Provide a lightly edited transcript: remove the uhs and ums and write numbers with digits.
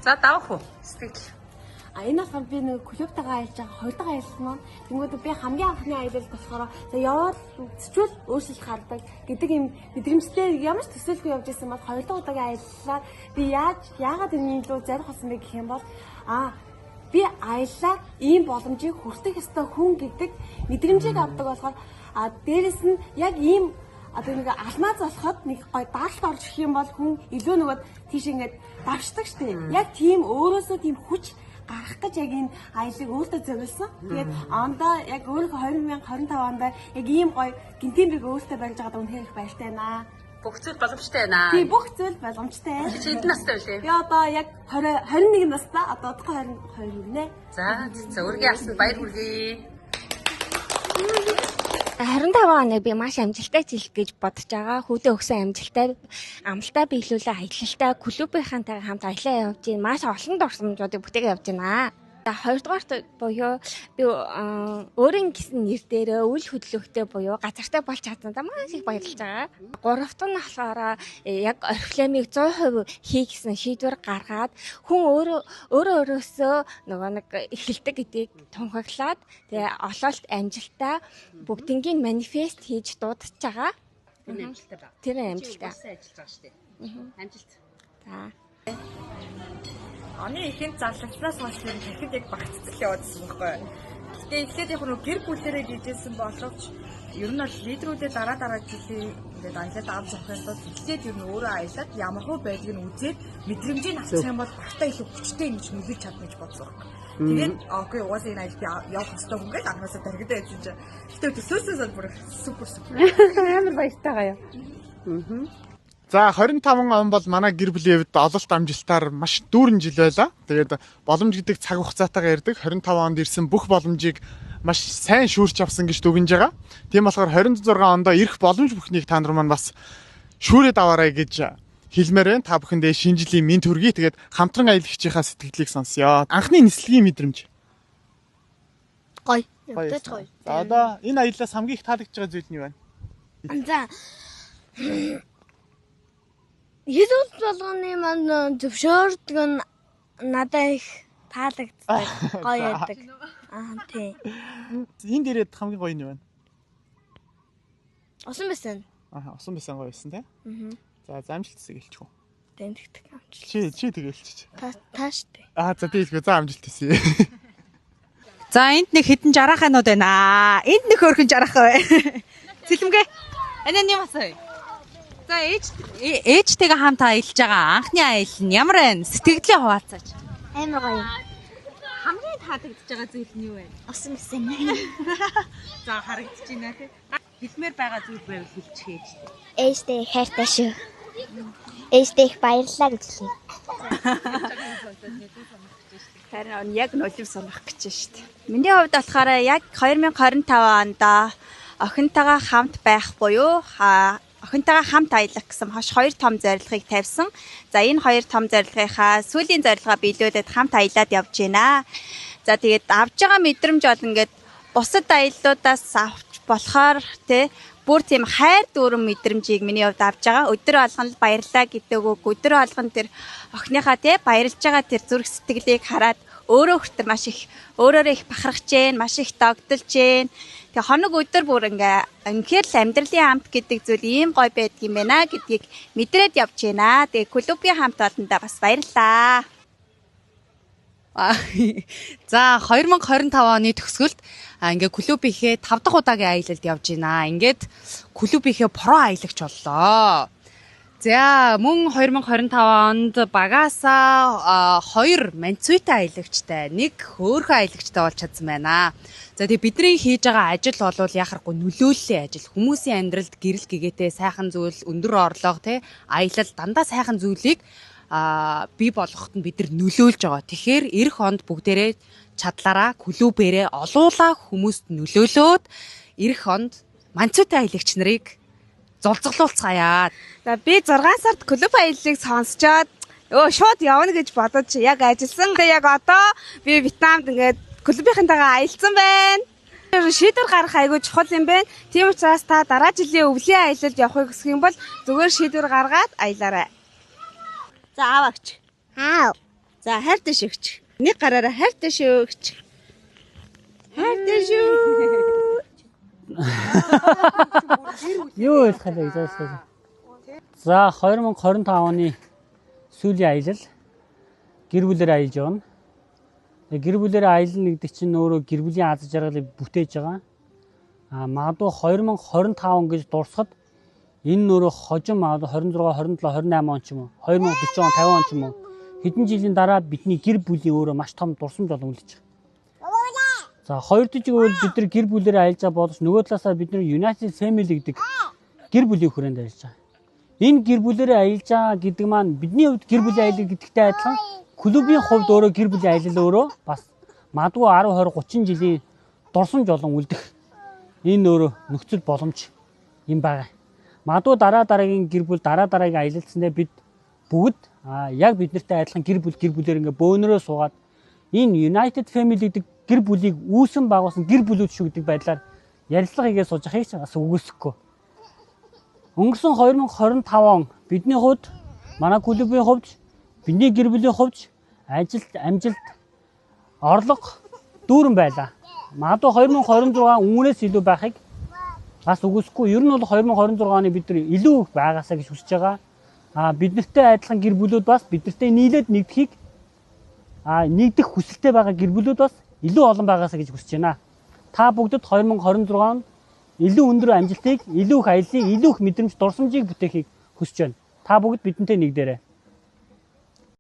За давах уу? Сэтгэл. Энэ болохоор би нэг клубтайгаа аялж байгаа 2 дахь аялал маань. Тэнгүүд би хамгийн анхны аялал болохоор за яваад үзчихвэл өөрчлөлт гардаг гэдэг юм мэдрэмжтэй ямар ч төсөөлгүй явж исэн бол 2 дахь удаагийн аяллаар би яагаад энэ рүү зарих болсон бэ гэх юм бол би аяллаа ийм боломжийг хүртэх ёстой хүн гэдэг мэдрэмжийг авдаг болохоор дээрэс нь яг ийм одоо нэг алмаа золоход нэг гой даалт орж ирэх юм бол хүн илүү нөгөө тийш ингээд давшдаг штеп. Яг тийм өөрөөсөө тийм хүч гарах гэж яг энэ аялыг өөртөө зориулсан. Тэгээд ондоо яг өөрийнхөө 2025 онд яг ийм гоё гинтимбэг өөртөө барьж байгаад үнэхээр их баяртай байна. Бүх зүйл боломжтой байна. Тий, бүх зүйл боломжтой. Чи хэдэн настай вэ? Би одоо яг 21 настай, одоо одоохой 22 хүрнэ. За өргөн авсанд баяр хүргэе. 25 оныг би маш амжилттай жилх гэж бодож байгаа. Хүүдээ өгсөн амлалтаа биелүүлээ аялалтай клубийнхантайгаа хамт аялаа явж байна. Маш олон дурсамжуудыг бүтээгээ явж байна. Хоёрдугаарт буюу би өөрийн гэсэн нэр дээрээ үйл хөдлөлтөй буюу газартай болж чадсандаа маш их баярлж байгаа. Гуравт нь болохоор яг орифлемыг 100% хий гэсэн шийдвэр гаргаад хүн өөрөөсөө нөгөө нэг эхэлдэг гэдгийг тунхаглаад тэгээ ололт амжилтаа бүгднгийн манифест хийж дуудаж байгаа. Тэр амжилттай байна. Тэр амжилттай. Ажиллаж байгаа шүү дээ. Амжилт. За. Оны ихэнд зарлагтлаас хойш ер нь дахид яг багццал яваадсан байхгүй. Гэтэ эхлээд яг нэг гэр бүлээрээ жижигсэн боловч ер нь бол лидерүүдээ дараа жилийн ингээд аялалд авч явахын тулд эхлээд ер нь өөрөө аялаад ямар хөө байдгийг нь үзээд мэдрэмжийг авчих юм бол багтаа илүү хүчтэй ингэж нөлөөлж чадна гэж бодсон. Тэгээд окей угаасаа энэ аялалд явах хэрэгтэй хүн гэж анхнаасаа тархидаа ярьсан чинь. Гэтэ төсөөсөө бүр супер. Амар баяртай гаяа. За 25 он бол манай гэр бүлийн хувьд ололт амжилтаар маш дүүрэн жил байлаа. Тэгээд боломж гэдэг цаг хугацаатайгаа ярьдаг. 25 онд ирсэн бүх боломжийг маш сайн шүүрч авсан гэж дүгнэж байгаа. Тийм болохоор 26 онд ирэх боломж бүхнийг та нар маань бас шүүрээд аваарай гэж хэлмээр байна. Та бүхэндээ шинэ жилийн мэнд хүргэе. Тэгээд хамтран аялагчийнхаа сэтгэлийг сонсъё. Анхны нислэгийн мэдрэмж. Гоё. За одоо энэ аяллаас хамгийн их таалагдж байгаа зүйл нь юу вэ? За. Хэдүүл болгоны маань зөвшөөрдөг нь надад их таалагддаг. Гоё яадаг. Тийм. Энд ирээд хамгийн гоё нь юу вэ? Усан байсан. Усан байсан гоё байсан тий. За амжилт хэсэг хэлчих үү? Тэнтгдэг амжилт. Чи тэгэлчих. Тааштай. За тийшгүй за амжилт хийсэй. За энд нэг хідэн жараханууд байна. Энд нэг хөөрхөн жарах бай. Цэлмгээ. Энэ юм асуу. За ээжтэйгээ хамт аялж байгаа анхны аялал нь ямар байна? Сэтгэлдээ хуваалцаач. Амар гоё. Хамгийн таалагдж байгаа зүйл нь юу вэ? Усан байсан. За харагдаж байна тий. Хэлмээр байгаа зүйл байвал хэлчихээ. Ээжтэй хайртай шүү. Ээжтэй их баярлалаа гэж хэлье. Харин яг нулив сонох гэж шүү дээ. Миний хувьд болохоор яг 2025 онд охинтойгоо хамт байх буюу охинтойгоо хамт аялах гэсэн хош 2 том зорилгыг тавьсан. За энэ 2 том зорилгынхаа сүүлийн зорилгоо биелүүлээд хамт аялаад явж байна. За тэгээд авж байгаа мэдрэмж бол ингээд бусад аяллуудаас авч болохоор тий бүр тийм хайр дүүрэн мэдрэмжийг миний хувьд авж байгаа. Өдөр болгон л баярлаа гэдэг үг. Өдөр болгон тэр охиныхаа тий баярлж байгаа тэр зүрх сэтгэлийг хараад өөрөө хүртэл маш их өөрөөрөө их бахархаж जैन, маш их догдолж जैन. Тэгээ хоног өдөр бүр үнэхээр л амьдралын хамт гэдэг зүйл ийм гоё байдаг юм байна гэдгийг мэдрээд явж байна. Тэгээ клубийн хамт олондоо бас баярлалаа. За 2025 оны төгсгөлд ингээ клубийнхээ 5 дахь удаагийн аялалд явж байна. Ингээд клубийнхээ про аялагч боллоо. За мөн 2025 онд багасаа 2 манцүйтэй аялагчтай, 1 хөөрхөн аялагчтай болж чадсан байна. За тэгээ бидний хийж байгаа ажил бол яхахгүй нөлөөллийн ажил. Хүмүүсийн амьдралд гэрэл гэгээтэй сайхан зүйл, өндөр орлого тий аялал дандаа сайхан зүйлийг бий болгоход нь бид нар нөлөөлж байгаа. Тэгэхээр эх онд бүгдээрээ чадлаараа клубээрээ олуулаа хүмүүст нөлөөлөөд эх онд манцүйтэй аялагч нарыг зулцгалуулцгаая. За би 6 сард клуб аяллыг сонсчоод шууд явна гэж бодож яг ажилласан. Тэгээ яг одоо би Вьетнамд ингээд клубийнхантайгаа аялсан байна. Шийдвэр гаргах айгүй чухал юм байна. Тийм учраас та дараа жилийн өвлийн аялалд явахыг хүсэх юм бол зүгээр шийдвэр гаргаад аялаарай. За аваач. За хайртай шүгч. Нэг гараараа хайртай шүгч. Хайртай шүү. Юу хэлэх вэ зааштай. За 2025 оны сүүлийн аялал гэр бүлээр аялж явна. Гэр бүлээр аялна гэдэг чинь өөрөө гэр бүлийн аз жаргалыг бүтээж байгаа. Магадгүй 2025 гэж дурсахад энэ нөрөө хожим 26, 27, 28 он ч юм уу 2040 он 50 он ч юм уу хэдэн жилийн дараа бидний гэр бүлийн өөрөө маш том дурсамж болон үлдэж байгаа. За хоёр дижиг бид нар гэр бүлээр аялж байгаа боловч нөгөө талаасаа бид нар United Family гэдэг гэр бүлийн хүрээнд аялж байгаа. Энэ гэр бүлээр аялж байгаа гэдэг маань бидний хувьд гэр бүлийн аялал гэдэгтэй адилхан клубийн хувьд өөрөө гэр бүлийн аялал өөрөө бас магадгүй 10, 20, 30 жилийн дурсамж болон үлдэх энэ өөрөө нөхцөл боломж юм байна. Магадгүй дараагийн гэр бүл дараагийн аялалцсандаа бид бүгд яг биднэртэй адилхан гэр бүлээр ингээ бөөнөрөө суугаад энэ United Family гэдэг гэр бүлийг үүсэн байгуулсан гэр бүлүүд шүү гэдэг байдлаар ярилцлага хийгээд сууж байгааг ч бас үгүйсэхгүй. Өнгөрсөн 2025 он бидний хувьд манай клубийн хувьд бидний гэр бүлийн хувьд ажилд амжилт орлого дүүрэн байлаа. Магадгүй 2026 өмнөөс илүү байхыг бас үгүйсэхгүй. Ер нь бол 2026 оны бид нар илүү байгаасаа гэж хүсэж байгаа. Бид нартай адилхан гэр бүлүүд бас бид нартай нийлээд нэгдэхийг нэгдэх хүсэлтэй байгаа гэр бүлүүд бас илүү олон байгаасаа гэж хүсэж байна. Та бүгдд 2026 онд илүү өндөр амжилтыг, илүү их аяллыг, илүү их мэдрэмж, дурсамжийг бүтээхийг хүсэж байна. Та бүгд бидэнтэй нэгдээрэй.